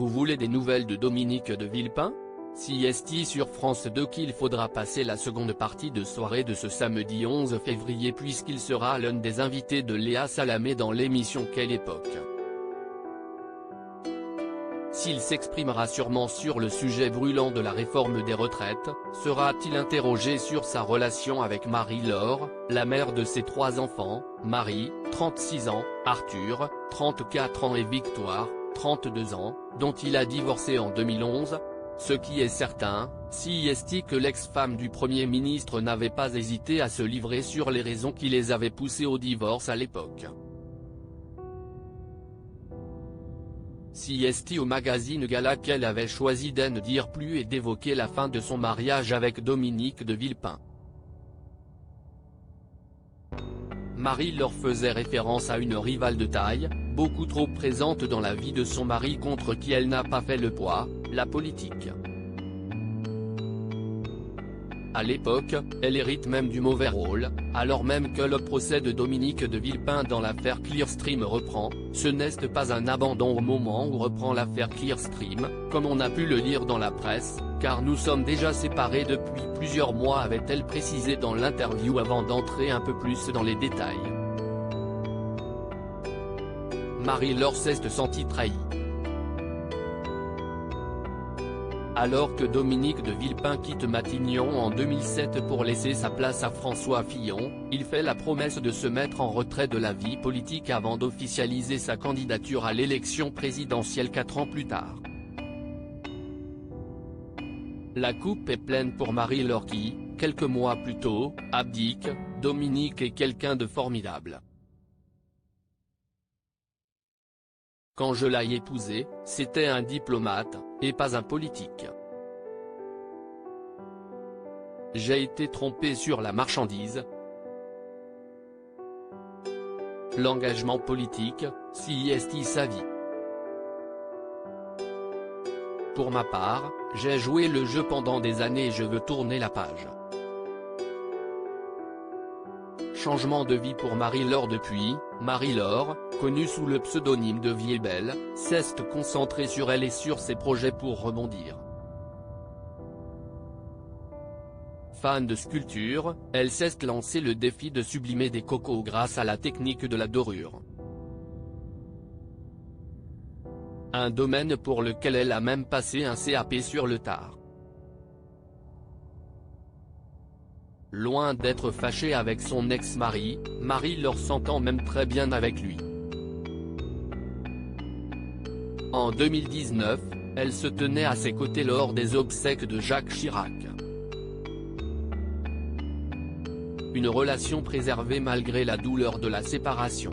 Vous voulez des nouvelles de Dominique de Villepin? CST sur France 2 qu'il faudra passer la seconde partie de soirée de ce samedi 11 février puisqu'il sera l'un des invités de Léa Salamé dans l'émission Quelle époque. S'il s'exprimera sûrement sur le sujet brûlant de la réforme des retraites, sera-t-il interrogé sur sa relation avec Marie-Laure, la mère de ses 3 enfants, Marie, 36 ans, Arthur, 34 ans et Victoire, 32 ans, dont il a divorcé en 2011? Ce qui est certain, CST que l'ex-femme du Premier ministre n'avait pas hésité à se livrer sur les raisons qui les avaient poussés au divorce à l'époque. CST au magazine Gala qu'elle avait choisi d'en dire plus et d'évoquer la fin de son mariage avec Dominique de Villepin. Marie leur faisait référence à une rivale de taille, beaucoup trop présente dans la vie de son mari contre qui elle n'a pas fait le poids, la politique. À l'époque, elle hérite même du mauvais rôle, alors même que le procès de Dominique de Villepin dans l'affaire Clearstream reprend. Ce n'est pas un abandon au moment où reprend l'affaire Clearstream, comme on a pu le lire dans la presse, car nous sommes déjà séparés depuis plusieurs mois, avait-elle précisé dans l'interview avant d'entrer un peu plus dans les détails. Marie-Laure s'est sentie trahie. Alors que Dominique de Villepin quitte Matignon en 2007 pour laisser sa place à François Fillon, il fait la promesse de se mettre en retrait de la vie politique avant d'officialiser sa candidature à l'élection présidentielle 4 ans plus tard. La coupe est pleine pour Marie-Laure qui, quelques mois plus tôt, abdique. Dominique est quelqu'un de formidable. Quand je l'ai épousé, c'était un diplomate, et pas un politique. J'ai été trompé sur la marchandise. L'engagement politique, CST sa vie. Pour ma part, j'ai joué le jeu pendant des années et je veux tourner la page. Changement de vie pour Marie-Laure depuis. Marie-Laure, connue sous le pseudonyme de Viebelle, s'est concentrée sur elle et sur ses projets pour rebondir. Fan de sculpture, elle s'est lancé le défi de sublimer des cocos grâce à la technique de la dorure. Un domaine pour lequel elle a même passé un CAP sur le tard. Loin d'être fâchée avec son ex-mari, Marie-Laure s'entend même très bien avec lui. En 2019, elle se tenait à ses côtés lors des obsèques de Jacques Chirac. Une relation préservée malgré la douleur de la séparation.